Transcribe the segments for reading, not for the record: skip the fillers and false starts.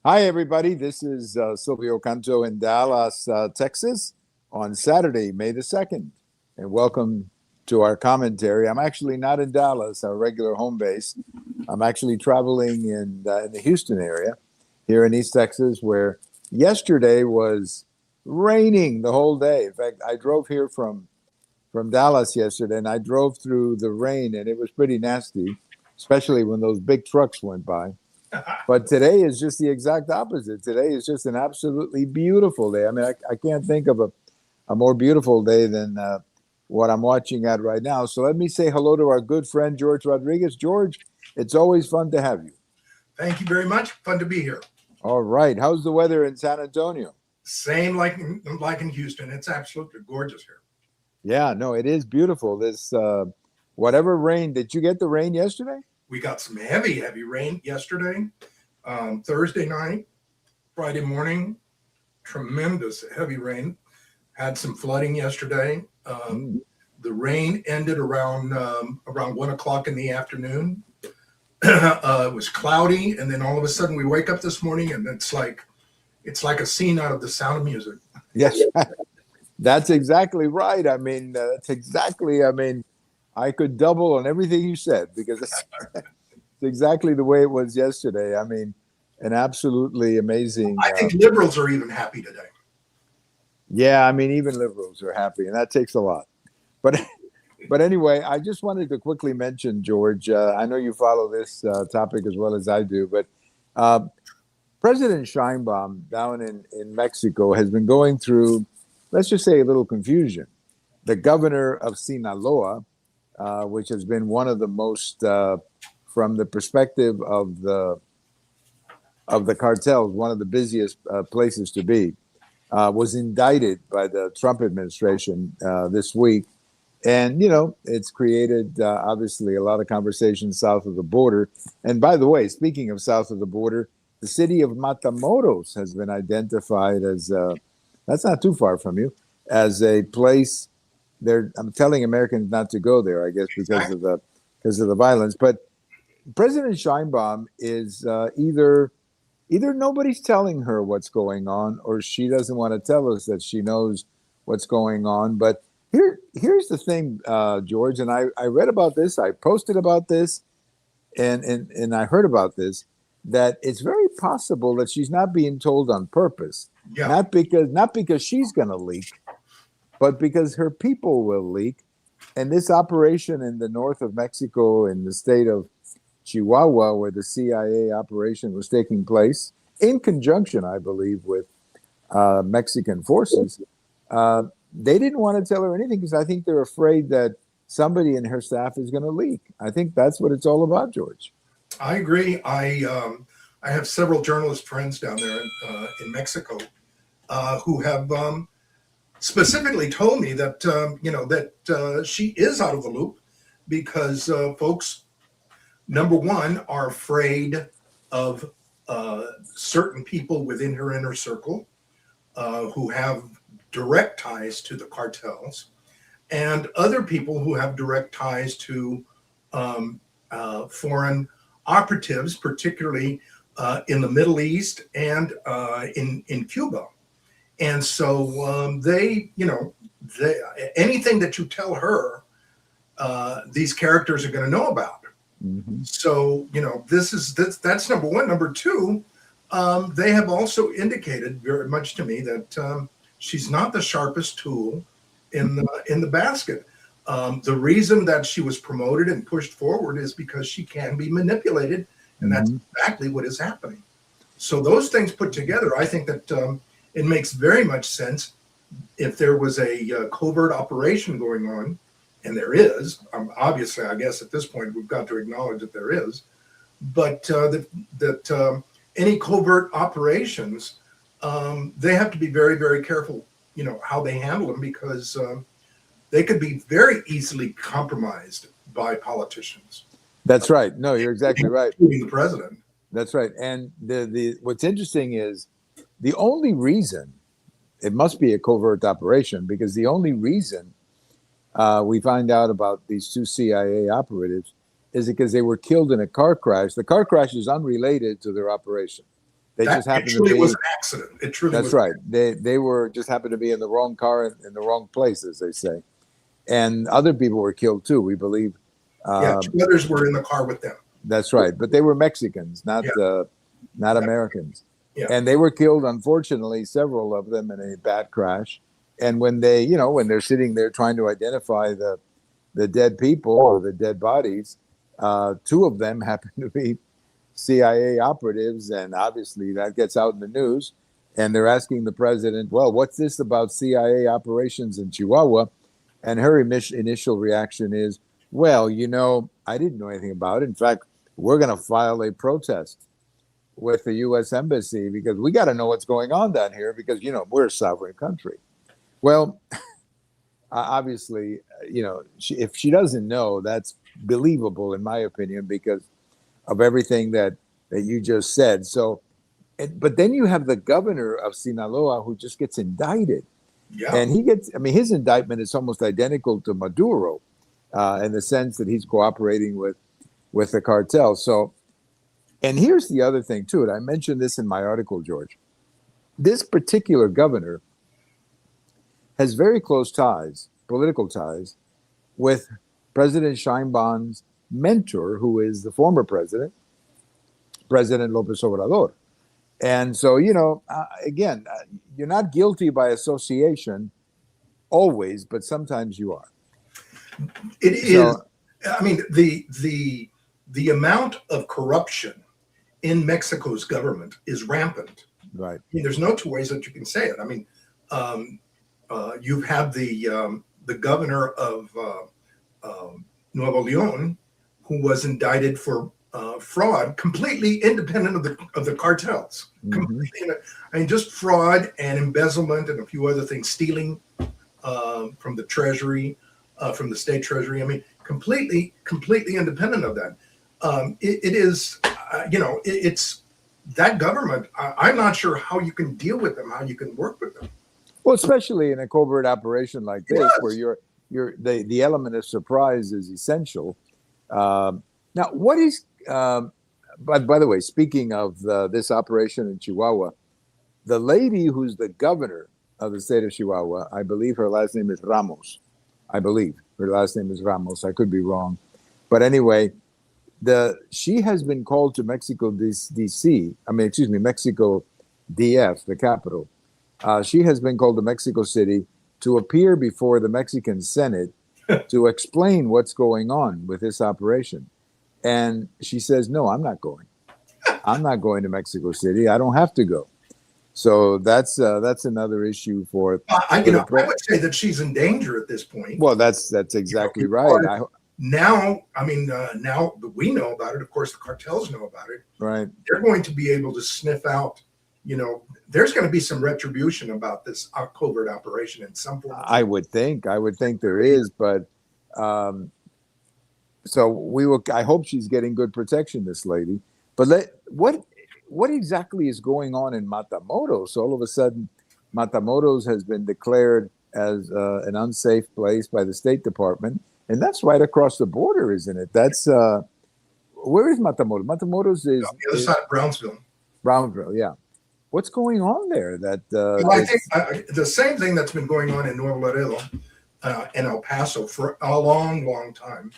Hi, everybody. This is Silvio Canto in Dallas, Texas, on Saturday, May the 2nd. And welcome to our commentary. I'm actually not in Dallas, our regular home base. I'm actually traveling in the Houston area here in East Texas, where yesterday was raining the whole day. In fact, I drove here from Dallas yesterday, and I drove through the rain, and it was pretty nasty, especially when those big trucks went by. But today is just the exact opposite. Today is just an absolutely beautiful day. I mean, I can't think of a more beautiful day than what I'm watching at right now. So let me say hello to our good friend, George Rodriguez. George, it's always fun to have you. Thank you very much. Fun to be here. All right. How's the weather in San Antonio? Same like in Houston. It's absolutely gorgeous here. Yeah, no, it is beautiful. This whatever rain. Did you get the rain yesterday? We got some heavy rain yesterday, Thursday night, Friday morning. Tremendous heavy rain. Had some flooding yesterday. The rain ended around 1 o'clock in the afternoon. It was cloudy, and then all of a sudden we wake up this morning, and it's like a scene out of The Sound of Music. Yes, that's exactly right. I mean, that's exactly. I mean, I could double on everything you said because it's exactly the way it was yesterday. I mean, an absolutely amazing. I think liberals are even happy today. Yeah, I mean, even liberals are happy, and that takes a lot. But anyway, I just wanted to quickly mention, George. I know you follow this topic as well as I do, but President Sheinbaum down in Mexico has been going through, let's just say, a little confusion. The governor of Sinaloa, which has been one of the most, from the perspective of the cartels, one of the busiest places to be, was indicted by the Trump administration this week. And, you know, it's created, obviously, a lot of conversation south of the border. And by the way, speaking of south of the border, the city of Matamoros has been identified as, that's not too far from you, as a place. I'm telling Americans not to go there, I guess, because of the violence. But President Sheinbaum is either nobody's telling her what's going on, or she doesn't want to tell us that she knows what's going on. But here's the thing, George, and I read about this, I posted about this, and I heard about this, that it's very possible that she's not being told on purpose, not because she's going to leak, but because her people will leak. And this operation in the north of Mexico, in the state of Chihuahua, where the CIA operation was taking place, in conjunction, I believe, with Mexican forces, they didn't want to tell her anything because I think they're afraid that somebody in her staff is going to leak. I think that's what it's all about, George. I agree. I have several journalist friends down there in Mexico who have specifically told me that that she is out of the loop because folks, number one, are afraid of certain people within her inner circle who have direct ties to the cartels, and other people who have direct ties to foreign operatives, particularly in the Middle East and in Cuba. And so anything that you tell her, these characters are going to know about. Mm-hmm. So, that's number one. Number two, they have also indicated very much to me that she's not the sharpest tool in the basket. The reason that she was promoted and pushed forward is because she can be manipulated, and that's exactly what is happening. So those things put together, I think that it makes very much sense if there was a covert operation going on, and there is. Obviously, I guess at this point we've got to acknowledge that there is, but that any covert operations, they have to be very, very careful, how they handle them, because they could be very easily compromised by politicians. That's right. No, you're exactly right. Including the president. That's right. And the what's interesting is the only reason it must be a covert operation, because the only reason we find out about these two CIA operatives is because they were killed in a car crash. The car crash is unrelated to their operation. They That just it happened to truly was be. an accident. It truly That's was. right. They were just happened to be in the wrong car in the wrong place, as they say, and other people were killed too. We believe. Yeah, Um, two others were in the car with them. that's right, but they were Mexicans, Yeah, not that- Americans, yeah, and they were killed. Unfortunately, several of them in a bad crash. And when they, when they're sitting there trying to identify the dead people or the dead bodies, two of them happen to be CIA operatives, and obviously that gets out in the news. And they're asking the president, "Well, what's this about CIA operations in Chihuahua?" And her initial reaction is, "Well, I didn't know anything about it. In fact, we're going to file a protest with the U.S. Embassy because we got to know what's going on down here because we're a sovereign country." Well, obviously, if she doesn't know, that's believable in my opinion because of everything that you just said. So, but then you have the governor of Sinaloa who just gets indicted, yeah. and he gets. I mean, his indictment is almost identical to Maduro, in the sense that he's cooperating with the cartel. So, and here's the other thing too. And I mentioned this in my article, George. This particular governor has very close ties, political ties, with President Sheinbaum's mentor, who is the former president, President Lopez Obrador. And so, again, you're not guilty by association always, but sometimes you are. It is. I mean, the amount of corruption in Mexico's government is rampant. Right. I mean, there's no two ways that you can say it. I mean, you have the governor of Nuevo León, who was indicted for fraud, completely independent of the cartels. Mm-hmm. Completely, I mean, just fraud and embezzlement and a few other things, stealing from the treasury, from the state treasury. I mean, completely independent of that. It is, it's that government. I'm not sure how you can deal with them, how you can work with them. Well, especially in a covert operation like this, Yes. where the element of surprise is essential. Now, what is? By the way, speaking of this operation in Chihuahua, the lady who's the governor of the state of Chihuahua, I believe her last name is Ramos. I believe her last name is Ramos. I could be wrong, but anyway, she has been called to Mexico D.C. I mean, excuse me, Mexico DF, the capital. She has been called to Mexico City to appear before the Mexican Senate to explain what's going on with this operation. And she says, "No, I'm not going. I'm not going to Mexico City. I don't have to go." So that's another issue for. I would say that she's in danger at this point. Well, that's exactly right. Now that we know about it, of course, the cartels know about it. Right. They're going to be able to sniff out. There's going to be some retribution about this covert operation in some form. I would think there is, but so we will. I hope she's getting good protection, this lady. But what exactly is going on in Matamoros? All of a sudden, Matamoros has been declared as an unsafe place by the State Department, and that's right across the border, isn't it? That's where is Matamoros? Matamoros is on the other side of Brownsville. Brownsville, yeah. What's going on there? Well, I think the same thing that's been going on in Nuevo Laredo and El Paso for a long time.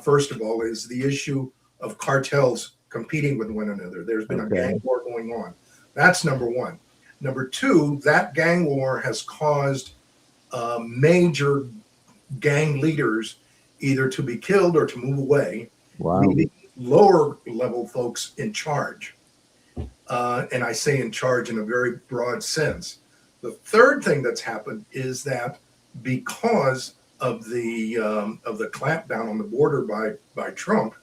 First of all, is the issue of cartels competing with one another. There's been a gang war going on. That's number one. Number two, that gang war has caused major gang leaders either to be killed or to move away. Wow. Leaving lower level folks in charge. And I say in charge in a very broad sense. The third thing that's happened is that because of the clampdown on the border by Trump,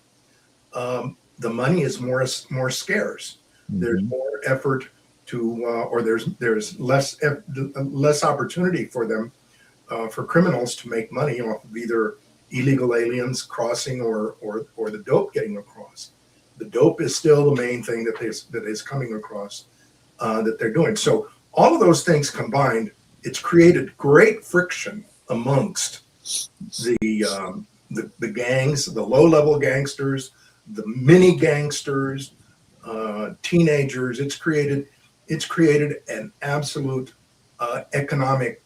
the money is more scarce. Mm-hmm. There's more effort to, or there's less opportunity for them, for criminals to make money off of either illegal aliens crossing or the dope getting across. The dope is still the main thing that is coming across that they're doing. So all of those things combined, it's created great friction amongst the gangs, the low-level gangsters, the mini gangsters, teenagers. It's created an absolute economic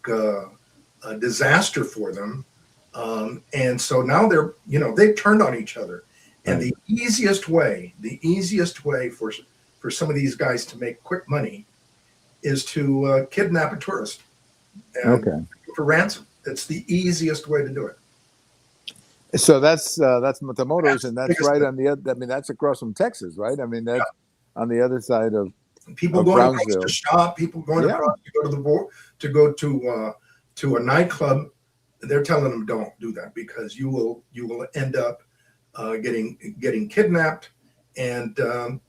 disaster for them. And so now they've turned on each other. And Right. the easiest way for some of these guys to make quick money is to kidnap a tourist and Okay. for ransom. It's the easiest way to do it. So that's Matamoros, That's and the that's biggest right thing. on the other. I mean, that's across from Texas, right? I mean, that's on the other side of People going across to Brownsville. shop, people going Yeah, across to go to the board, to a nightclub. They're telling them don't do that because you will end up getting kidnapped, and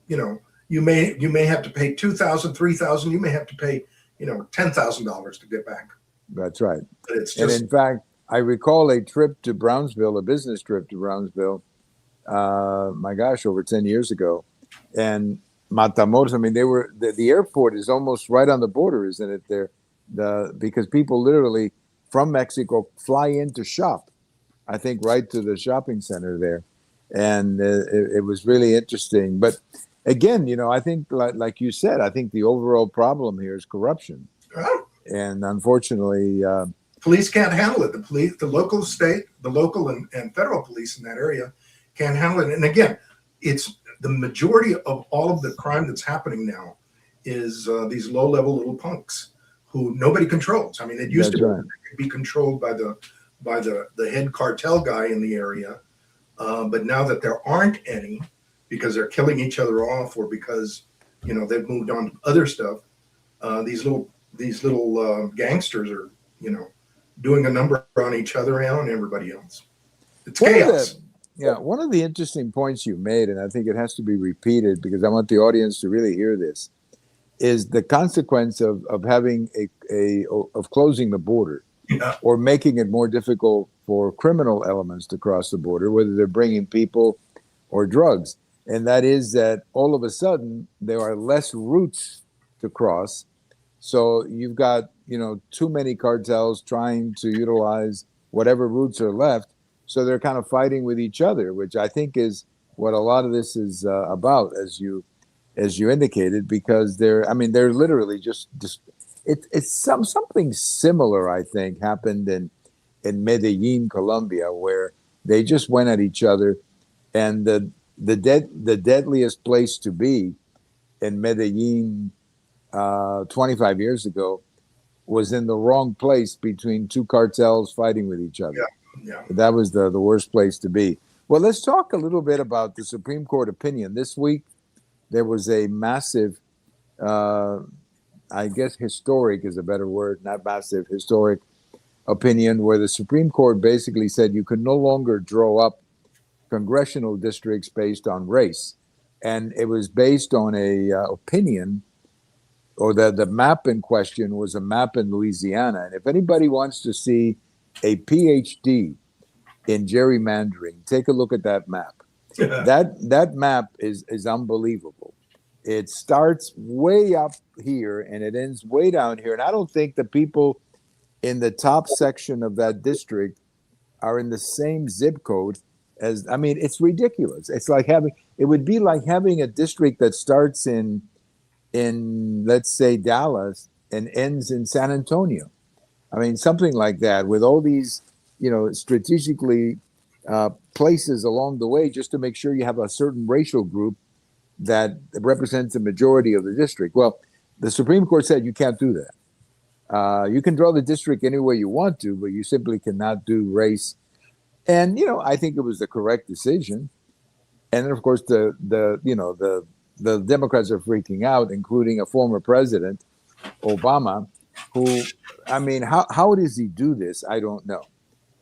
you may have to pay 2,000, 3,000. You may have to pay $10,000 to get back. that's right. But it's And just in fact, I recall a trip to Brownsville, a business trip to Brownsville. My gosh, over 10 years ago, and Matamoros. I mean, they were the airport is almost right on the border, isn't it? There, because people literally from Mexico fly in to shop. I think right to the shopping center there, and it was really interesting. But again, I think like you said, I think the overall problem here is corruption, and unfortunately, police can't handle it. The local, state, the local and federal police in that area can't handle it. And again, it's the majority of all of the crime that's happening now is these low-level little punks who nobody controls. I mean, it used that's to right. be controlled by the head cartel guy in the area, but now that there aren't any, because they're killing each other off, or because they've moved on to other stuff, these little gangsters are doing a number on each other and on everybody else. It's One of chaos. one of the interesting points you made, and I think it has to be repeated because I want the audience to really hear this, is the consequence of having of closing the border Yeah. or making it more difficult for criminal elements to cross the border, whether they're bringing people or drugs. And that is that all of a sudden there are less routes to cross. So you've got, too many cartels trying to utilize whatever routes are left. So they're kind of fighting with each other, which I think is what a lot of this is about, as you indicated, because they're literally just it's something similar, I think, happened in Medellin, Colombia, where they just went at each other, and the deadliest place to be in Medellin 25 years ago was in the wrong place between two cartels fighting with each other. Yeah. That was the worst place to be. Well, let's talk a little bit about the Supreme Court opinion. This week, there was a massive, I guess historic is a better word, not massive, historic opinion where the Supreme Court basically said you could no longer draw up congressional districts based on race. And it was based on a opinion, or the map in question was a map in Louisiana. And if anybody wants to see a PhD in gerrymandering, take a look at that map. That map is unbelievable. It starts way up here and it ends way down here. And I don't think the people in the top section of that district are in the same zip code as, it's ridiculous. It would be like having a district that starts in let's say Dallas and ends in San Antonio. Something like that, with all these, strategically places along the way, just to make sure you have a certain racial group that represents the majority of the district. Well, the Supreme Court said you can't do that. You can draw the district any way you want to, but you simply cannot do race. And I think it was the correct decision. And then, of course, the Democrats are freaking out, including a former president, Obama, who, how does he do this? I don't know.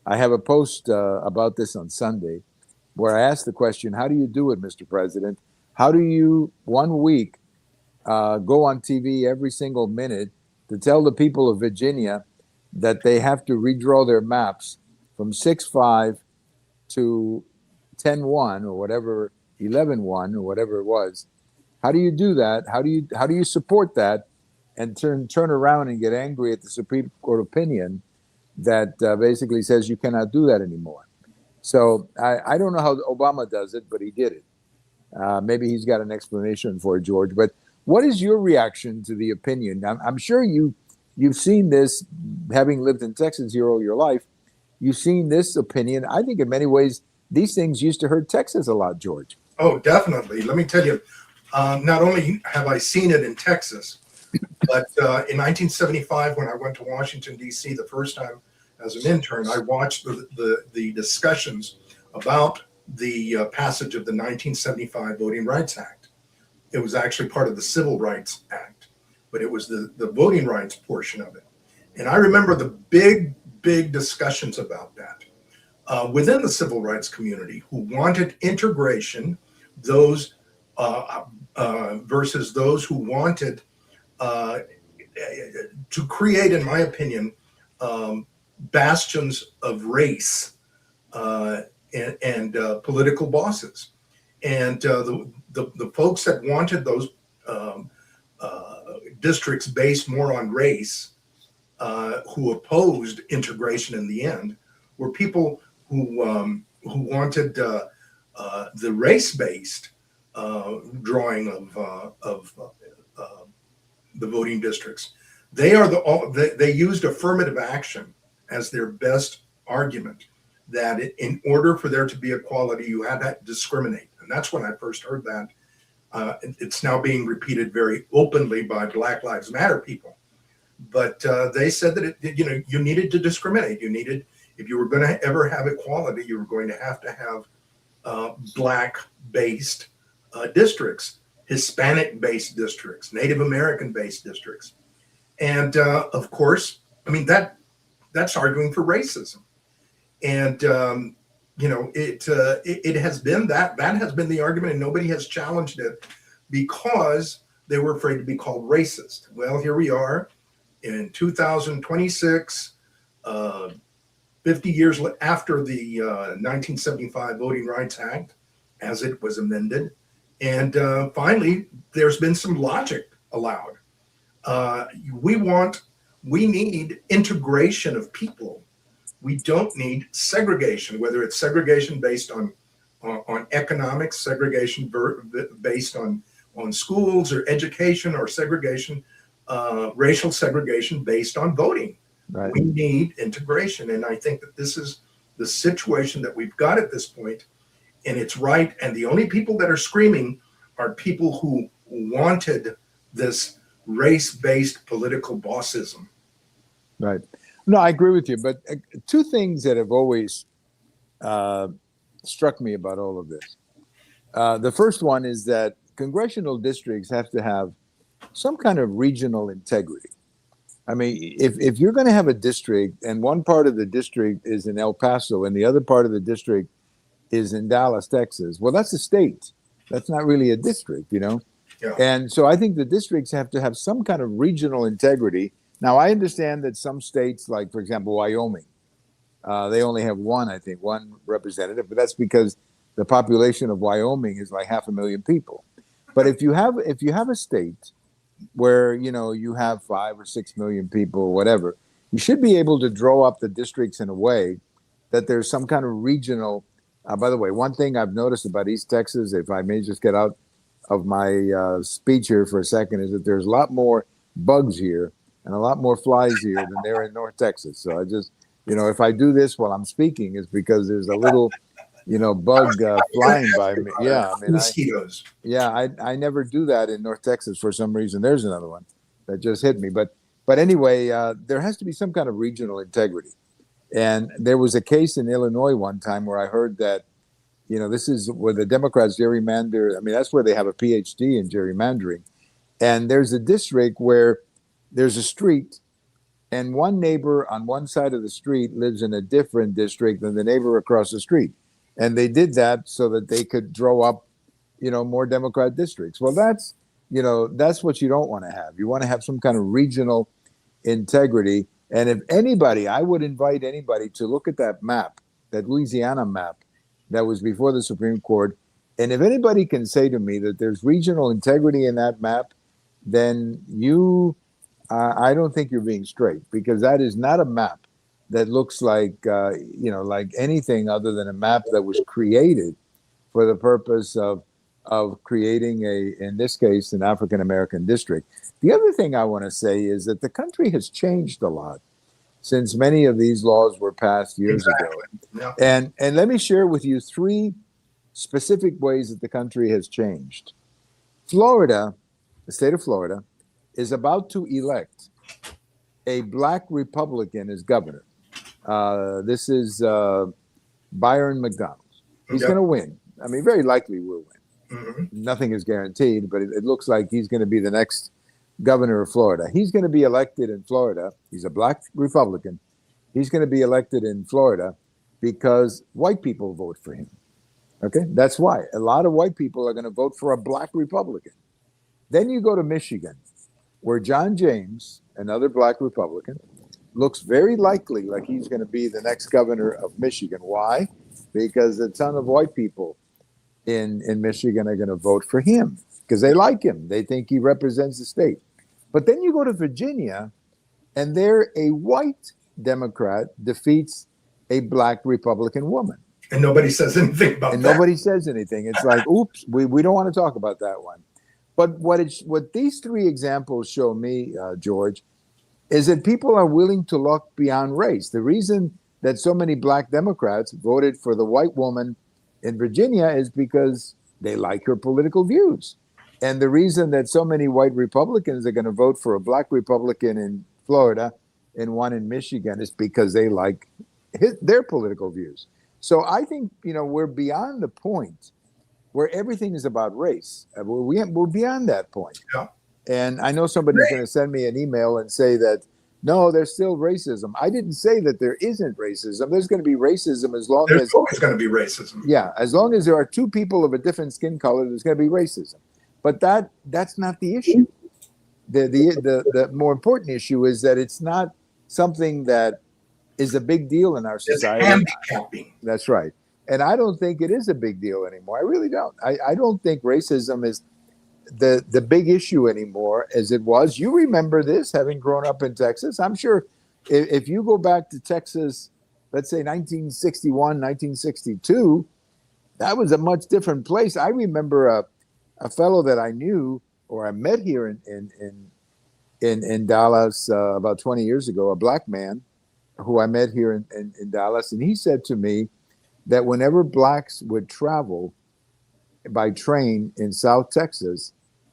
I have a post about this on Sunday where I asked the question, how do you do it, Mr. President? How do you, 1 week, go on TV every single minute to tell the people of Virginia that they have to redraw their maps from 6-5 to 10-1 or whatever, 11-1 or whatever it was? How do you do that? How do you support that and turn around and get angry at the Supreme Court opinion that basically says you cannot do that anymore? So I don't know how Obama does it, but he did it. Maybe he's got an explanation for it, George. But what is your reaction to the opinion? I'm sure you've seen this, having lived in Texas here all your life. You've seen this opinion. I think in many ways these things used to hurt Texas a lot, George. Oh, definitely. Let me tell you, not only have I seen it in Texas, but in 1975, when I went to Washington, D.C. the first time as an intern, I watched the discussions about the passage of the 1975 Voting Rights Act. It was actually part of the Civil Rights Act, but it was the voting rights portion of it. And I remember the big discussions about that within the civil rights community, who wanted integration, those versus those who wanted to create, in my opinion, bastions of race and political bosses. And the folks that wanted those districts based more on race, who opposed integration in the end, were people who wanted the race-based drawing of the voting districts. They used affirmative action as their best argument, that in order for there to be equality, you had to discriminate. And that's when I first heard that. It's now being repeated very openly by Black Lives Matter people. But they said that you needed to discriminate. You needed, if you were going to ever have equality, you were going to have Black-based districts, Hispanic-based districts, Native American-based districts. And of course, I mean, that's arguing for racism. And it has been that has been the argument, and nobody has challenged it because they were afraid to be called racist. Well, here we are in 2026, 50 years after the 1975 Voting Rights Act, as it was amended. And finally, there's been some logic allowed. We need integration of people. We don't need segregation, whether it's segregation based on economics, segregation based on schools or education, or segregation, racial segregation based on voting. Right. We need integration. And I think that this is the situation that we've got at this point, and it's right. And the only people that are screaming are people who wanted this race-based political bossism. Right. No, I agree with you. But two things that have always struck me about all of this. The first one is that congressional districts have to have some kind of regional integrity. I mean, if you're going to have a district and one part of the district is in El Paso and the other part of the district is in Dallas, Texas, well, that's a state. That's not really a district, you know? Yeah. And so I think the districts have to have some kind of regional integrity. Now, I understand that some states, like, for example, Wyoming, they only have one representative, but that's because the population of Wyoming is like 500,000 people. But if you have a state where, you have 5 or 6 million people or whatever, you should be able to draw up the districts in a way that there's some kind of regional. By the way, one thing I've noticed about East Texas, if I may just get out of my speech here for a second, is that there's a lot more bugs here and a lot more flies here than there in North Texas. So I just, if I do this while I'm speaking, it's because there's a little, bug flying by me. Yeah, I mean, mosquitoes. I never do that in North Texas for some reason. There's another one that just hit me. But anyway, there has to be some kind of regional integrity. And there was a case in Illinois one time where I heard that, this is where the Democrats gerrymander. I mean, that's where they have a PhD in gerrymandering. And there's a district where there's a street, and one neighbor on one side of the street lives in a different district than the neighbor across the street. And they did that so that they could draw up, more Democrat districts. Well, that's what you don't want to have. You want to have some kind of regional integrity. And if anybody, I would invite anybody to look at that map, that Louisiana map that was before the Supreme Court. And if anybody can say to me that there's regional integrity in that map, then I don't think you're being straight, because that is not a map that looks like, like anything other than a map that was created for the purpose of of creating in this case, an African American district. The other thing I want to say is that the country has changed a lot since many of these laws were passed years ago. Yeah. And let me share with you three specific ways that the country has changed. Florida, the state of Florida, is about to elect a black Republican as governor. This is Byron McDonald. He's going to win. I mean, very likely will win. Mm-hmm. Nothing is guaranteed, but it looks like he's going to be the next governor of Florida. He's going to be elected in Florida. He's a black Republican. He's going to be elected in Florida because white people vote for him. Okay, that's why a lot of white people are going to vote for a black Republican. Then you go to Michigan, where John James, another black Republican, looks very likely like he's going to be the next governor of Michigan. Why? Because a ton of white people in Michigan are going to vote for him because they like him. They think he represents the state. But then you go to Virginia, and there a white Democrat defeats a black Republican woman. And nobody says anything about and that. Nobody says anything. It's like, oops, we don't want to talk about that one. But what these three examples show me, George, is that people are willing to look beyond race. The reason that so many black Democrats voted for the white woman in Virginia is because they like her political views. And the reason that so many white Republicans are going to vote for a black Republican in Florida and one in Michigan is because they like their political views. So I think, we're beyond the point where everything is about race. We're beyond that point. Yeah. And I know somebody's going to send me an email and say that, no, there's still racism. I didn't say that there isn't racism. There's going to be racism as long there's as... There's always going to be racism. Yeah, as long as there are two people of a different skin color, there's going to be racism. But that's not the issue. The more important issue is that it's not something that is a big deal in our society. It's handicapping. That's right. And I don't think it is a big deal anymore. I really don't. I don't think racism is the big issue anymore as it was. You remember this, having grown up in Texas. I'm sure if you go back to Texas, let's say 1961, 1962, that was a much different place. I remember a fellow that I knew or I met here in Dallas about 20 years ago, a black man who I met here in Dallas. And he said to me that whenever blacks would travel by train in South Texas,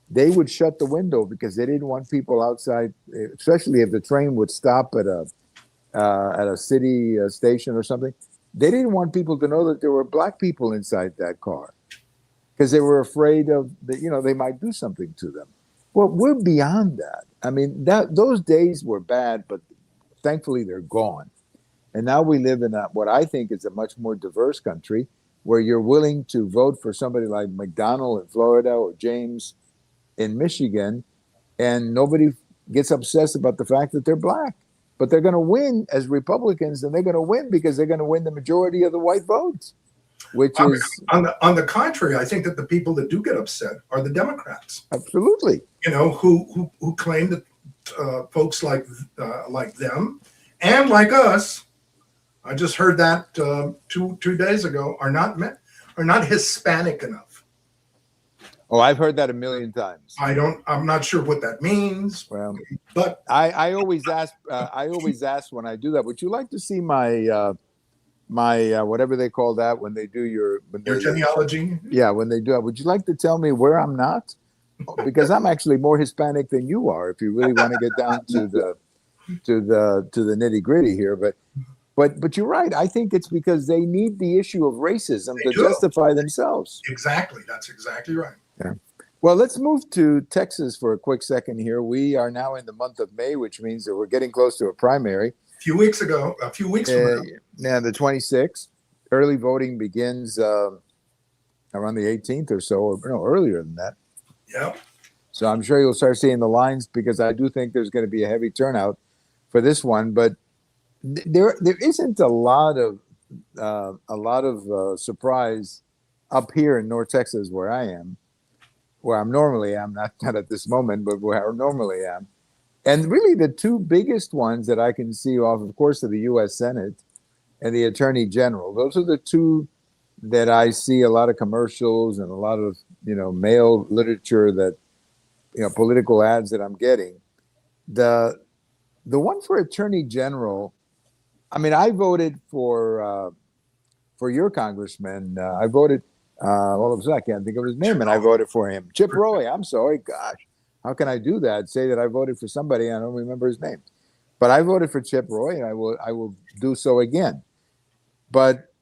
they would shut the window because they didn't want people outside, especially if the train would stop at a city station or something. They didn't want people to know that there were black people inside that car because they were afraid of they might do something to them. Well, we're beyond that. I mean, those days were bad, but thankfully they're gone. And now we live in what I think is a much more diverse country where you're willing to vote for somebody like McDonald in Florida or James in Michigan, and nobody gets obsessed about the fact that they're black. But they're going to win as Republicans, and they're going to win because they're going to win the majority of the white votes, which is... On the contrary, I think that the people that do get upset are the Democrats. Absolutely. Who claim that folks like them and like us, I just heard that 2 days ago, are not Hispanic enough. Oh, I've heard that a million times. I'm not sure what that means. Well, but I always ask. I always ask when I do that. Would you like to see my whatever they call that when they do your genealogy? Yeah, when they do it. Would you like to tell me where I'm not? Because I'm actually more Hispanic than you are. If you really want to get down to the nitty gritty here, but you're right. I think it's because they need the issue of racism to justify themselves. Exactly. That's exactly right. Yeah. Well, let's move to Texas for a quick second here. We are now in the month of May, which means that we're getting close to a primary. A few weeks from now. Now, the 26th. Early voting begins around the 18th or so, or no, earlier than that. Yeah. So I'm sure you'll start seeing the lines because I do think there's going to be a heavy turnout for this one. But there isn't a lot of surprise up here in North Texas where I am. Where I'm normally am, not at this moment, but where I normally am. And really the two biggest ones that I can see off, of course, are the U.S. Senate and the Attorney General. Those are the two that I see a lot of commercials and a lot of, mail literature that, political ads that I'm getting. The one for Attorney General, I mean, I voted for your congressman. I voted, all of a sudden, I can't think of his name, and I voted for him. Chip Roy. I'm sorry. Gosh, how can I do that? Say that I voted for somebody, I don't remember his name. But I voted for Chip Roy, and I will do so again. But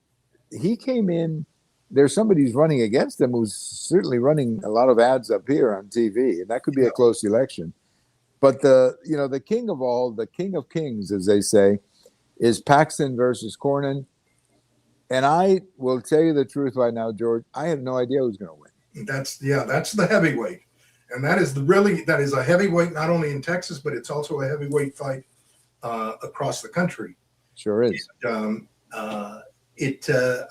he came in. There's somebody who's running against him who's certainly running a lot of ads up here on TV, and that could be a close election. But the king of all, the king of kings, as they say, is Paxton versus Cornyn. And I will tell you the truth right now, George. I have no idea who's going to win. That's the heavyweight, and that is a heavyweight not only in Texas, but it's also a heavyweight fight across the country. Sure is. And, I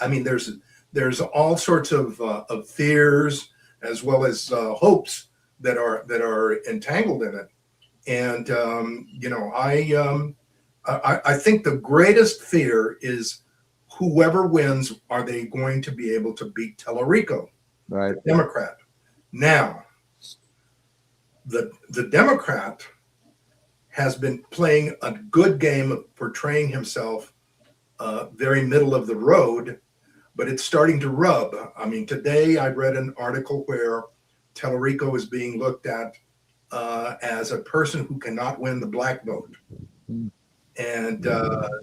mean, there's all sorts of fears as well as hopes that are entangled in it, and I think the greatest fear is whoever wins, are they going to be able to beat Tellerico, right? The Democrat. Now, the Democrat has been playing a good game of portraying himself very middle of the road, but it's starting to rub. I mean, today I read an article where Tellerico is being looked at as a person who cannot win the black vote. Mm. And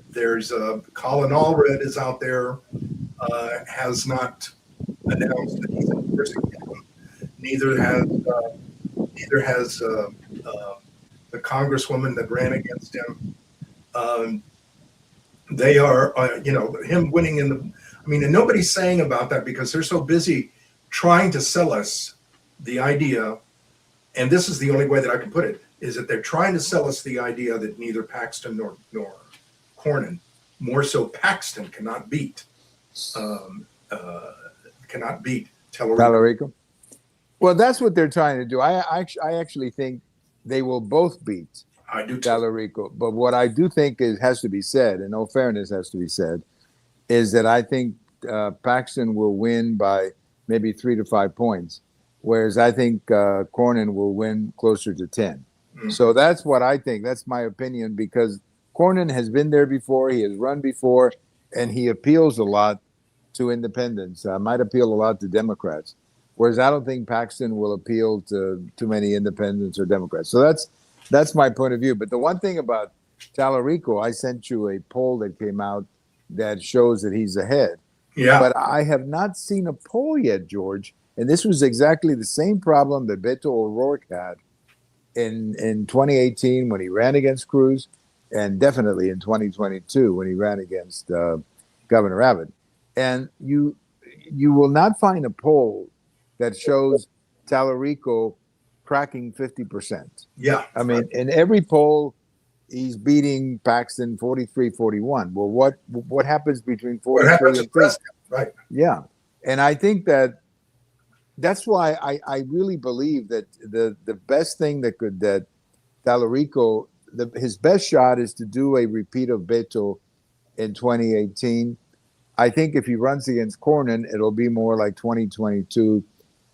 there's Colin Allred is out there, has not announced that he's endorsing him. Neither has the congresswoman that ran against him. They are, him winning in the. I mean, and nobody's saying about that because they're so busy trying to sell us the idea. And this is the only way that I can put it, is that they're trying to sell us the idea that neither Paxton nor Cornyn, more so Paxton, cannot beat Tellerico. Well, that's what they're trying to do. I actually think they will both beat Tellerico. But what I do think has to be said, and no fairness has to be said, is that I think Paxton will win by maybe 3 to 5 points, whereas I think Cornyn will win closer to 10. So that's what I think. That's my opinion, because Cornyn has been there before. He has run before, and he appeals a lot to independents. Might appeal a lot to Democrats, whereas I don't think Paxton will appeal to too many independents or Democrats. So that's my point of view. But the one thing about Tellerico, I sent you a poll that came out that shows that he's ahead. Yeah. But I have not seen a poll yet, George. And this was exactly the same problem that Beto O'Rourke had in 2018 when he ran against Cruz, and definitely in 2022 when he ran against Governor Abbott. And you will not find a poll that shows Tellerico cracking 50%. Yeah. I mean, in every poll, he's beating Paxton 43-41. Well, what happens between 43 and 50? Right. Yeah. And I think that's why I really believe that the best thing that Tellerico, his best shot is to do a repeat of Beto in 2018. I think if he runs against Cornyn, it'll be more like 2022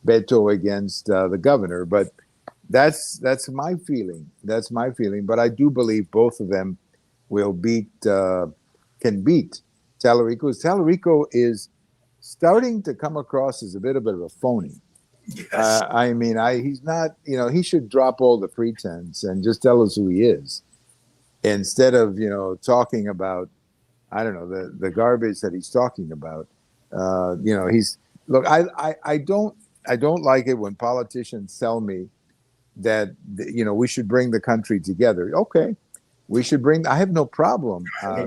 Beto against the governor. But that's my feeling. That's my feeling. But I do believe both of them will can beat Tellerico. Tellerico is starting to come across as a bit of a phony. Yes. I mean, he's not, he should drop all the pretense and just tell us who he is, instead of, talking about, I don't know, the garbage that he's talking about. I don't like it when politicians tell me that, we should bring the country together. Okay. I have no problem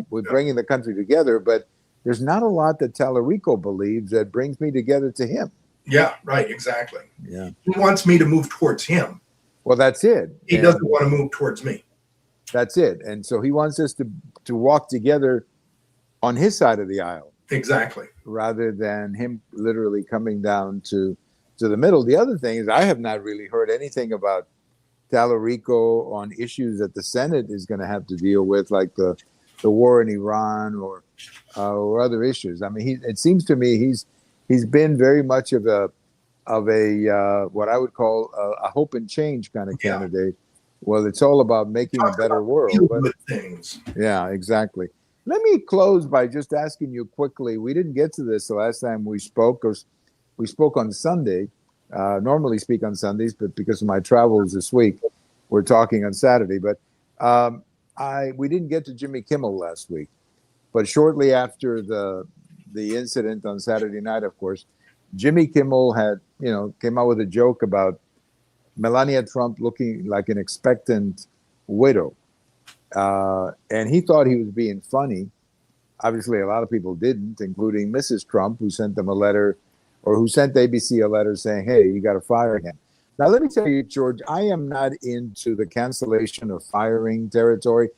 with bringing the country together, but there's not a lot that Tellerico believes that brings me together to him. Yeah, right, exactly. Yeah. He wants me to move towards him. Well, that's it. He doesn't want to move towards me. That's it. And so he wants us to walk together on his side of the aisle. Exactly. Rather than him literally coming down to the middle. The other thing is I have not really heard anything about Tellerico on issues that the Senate is going to have to deal with, like the the war in Iran or other issues. I mean, it seems to me he's been very much of a what I would call a hope and change kind of Yeah. candidate. Well, it's all about making a Talk better about world. feel But good things. yeah, exactly. Let me close by just asking you quickly. We didn't get to this the last time we spoke, because we spoke on Sunday. Normally speak on Sundays, but because of my travels this week, we're talking on Saturday. But we didn't get to Jimmy Kimmel last week. But shortly after the incident on Saturday night, of course, Jimmy Kimmel came out with a joke about Melania Trump looking like an expectant widow. And he thought he was being funny. Obviously, a lot of people didn't, including Mrs. Trump, who sent them a letter, or who sent ABC a letter saying, hey, you got to fire him. Now, let me tell you, George, I am not into the cancellation or firing territory.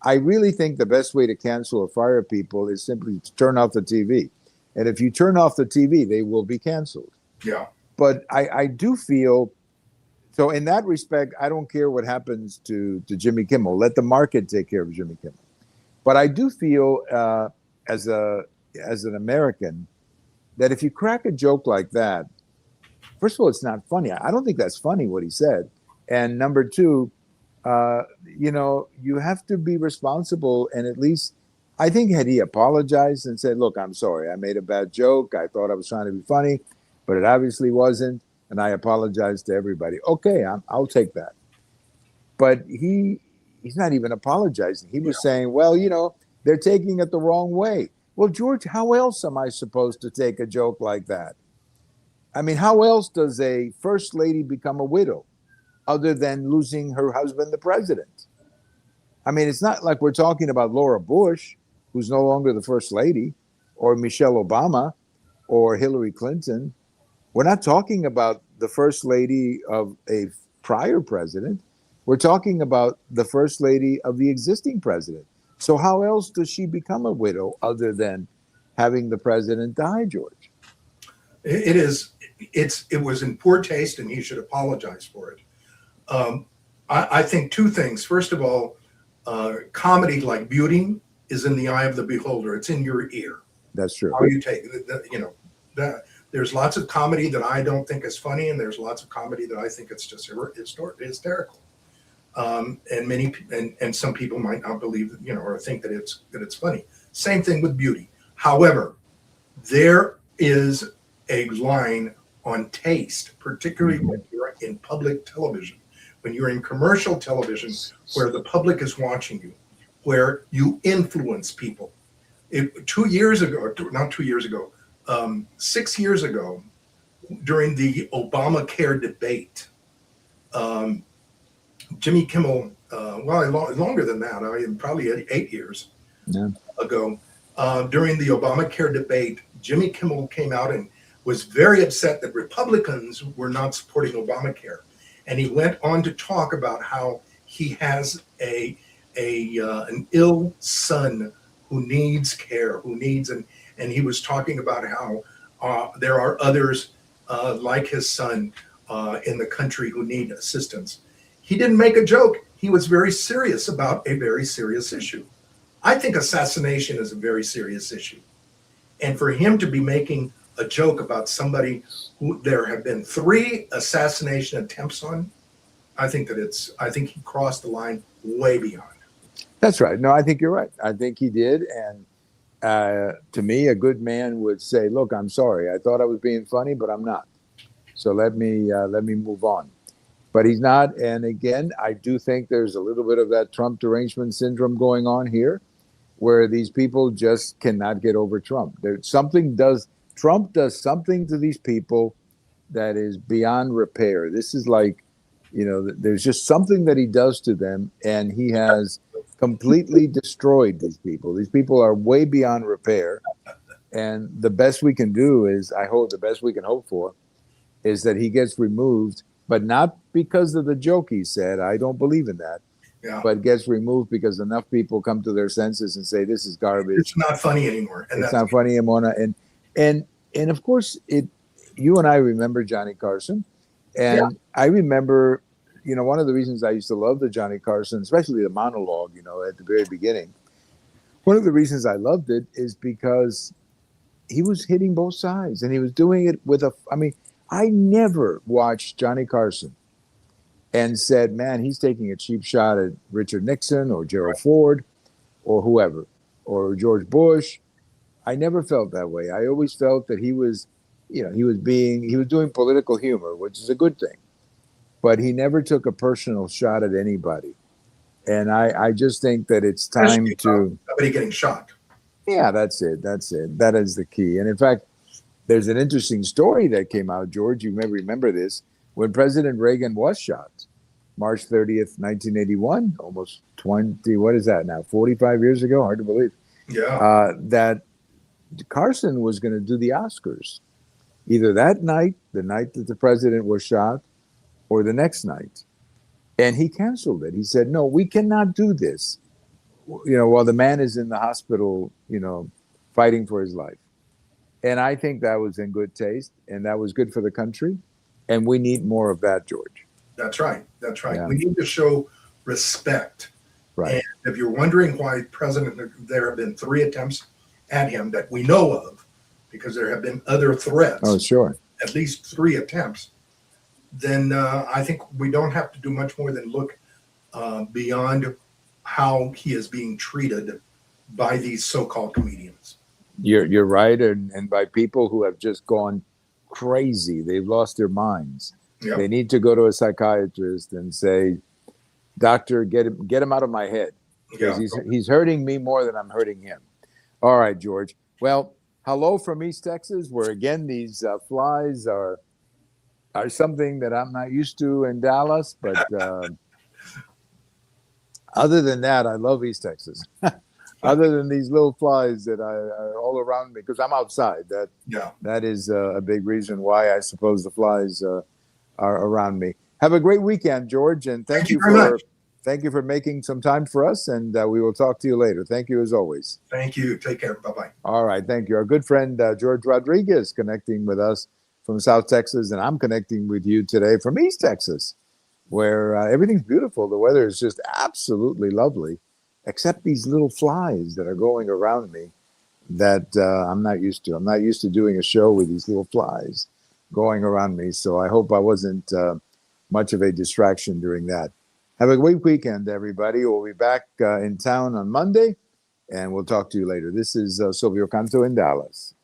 I really think the best way to cancel or fire people is simply to turn off the TV. And if you turn off the TV, they will be canceled. Yeah. But I do feel, so in that respect, I don't care what happens to Jimmy Kimmel. Let the market take care of Jimmy Kimmel. But I do feel as an American that if you crack a joke like that, first of all, it's not funny. I don't think that's funny what he said. And number two, you have to be responsible. And at least, I think, had he apologized and said, look, I'm sorry, I made a bad joke. I thought I was trying to be funny, but it obviously wasn't. And I apologize to everybody. Okay, I'll take that. But he's not even apologizing. He was saying, well, they're taking it the wrong way. Well, George, how else am I supposed to take a joke like that? I mean, how else does a first lady become a widow other than losing her husband, the president? I mean, it's not like we're talking about Laura Bush, who's no longer the first lady, or Michelle Obama, or Hillary Clinton. We're not talking about the first lady of a prior president. We're talking about the first lady of the existing president. So how else does she become a widow other than having the president die, George? It was in poor taste, and he should apologize for it. I think two things. First of all, comedy, like beauty, is in the eye of the beholder. It's in your ear. That's true. How you take it, there's lots of comedy that I don't think is funny, and there's lots of comedy that I think it's just hysterical. And some people might not believe that, or think that it's funny. Same thing with beauty. However, there is a line on taste, particularly when you're in public television, when you're in commercial television, where the public is watching you, where you influence people. 6 years ago, during the Obamacare debate, Jimmy Kimmel, longer than that, probably 8 years ago, during the Obamacare debate, Jimmy Kimmel came out and was very upset that Republicans were not supporting Obamacare. And he went on to talk about how he has an ill son who needs care, and he was talking about how there are others like his son in the country who need assistance. He didn't make a joke. He was very serious about a very serious issue. I think assassination is a very serious issue. And for him to be making a joke about somebody who there have been 3 assassination attempts on, I think he crossed the line way beyond. That's right. No, I think you're right. I think he did. And to me, a good man would say, look, I'm sorry. I thought I was being funny, but I'm not. So let me move on. But he's not. And again, I do think there's a little bit of that Trump derangement syndrome going on here, where these people just cannot get over Trump. Trump does something to these people that is beyond repair. This is like, there's just something that he does to them, and he has completely destroyed these people. These people are way beyond repair. And the best we can do is, the best we can hope for is that he gets removed, but not because of the joke he said. I don't believe in that. Yeah. But gets removed because enough people come to their senses and say, this is garbage. It's not funny anymore. And it's not funny anymore. And of course, you and I remember Johnny Carson. And I remember, one of the reasons I used to love the Johnny Carson, especially the monologue, at the very beginning, One of the reasons I loved it is because he was hitting both sides and he was doing it with a, I mean, I never watched Johnny Carson and said, man, he's taking a cheap shot at Richard Nixon or Gerald Ford or whoever, or George Bush. I never felt that way. I always felt that he was, he was doing political humor, which is a good thing, but he never took a personal shot at anybody. And I just think that it's time to. Somebody getting shot. Yeah, that's it. That's it. That is the key. And in fact, there's an interesting story that came out, George. You may remember this. When President Reagan was shot, March 30th, 1981, almost 20, what is that now, 45 years ago? Hard to believe. Yeah. That Carson was going to do the Oscars, either that night, the night that the president was shot, or the next night. And he canceled it. He said, no, we cannot do this, while the man is in the hospital, fighting for his life. And I think that was in good taste, and that was good for the country. And we need more of that, George. That's right. That's right. Yeah. We need to show respect. Right. And if you're wondering why there have been 3 attempts at him that we know of, because there have been other threats. Oh, sure. At least 3 attempts. Then I think we don't have to do much more than look beyond how he is being treated by these so-called comedians. You're right, and by people who have just gone crazy. They've lost their minds. Yep. They need to go to a psychiatrist and say, "Doctor, get him out of my head, because he's hurting me more than I'm hurting him." All right, George. Well, hello from East Texas, where again these flies are something that I'm not used to in Dallas, but other than that, I love East Texas. Other than these little flies that are all around me, because I'm outside. That is a big reason why I suppose the flies are around me. Have a great weekend, George, and thank you for making some time for us, and we will talk to you later. Thank you as always. Thank you. Take care. Bye-bye. All right, thank you. Our good friend George Rodriguez connecting with us from South Texas, and I'm connecting with you today from East Texas, where everything's beautiful. The weather is just absolutely lovely, except these little flies that are going around me that I'm not used to. I'm not used to doing a show with these little flies going around me, so I hope I wasn't much of a distraction during that. Have a great weekend, everybody. We'll be back in town on Monday, and we'll talk to you later. This is Silvio Canto in Dallas.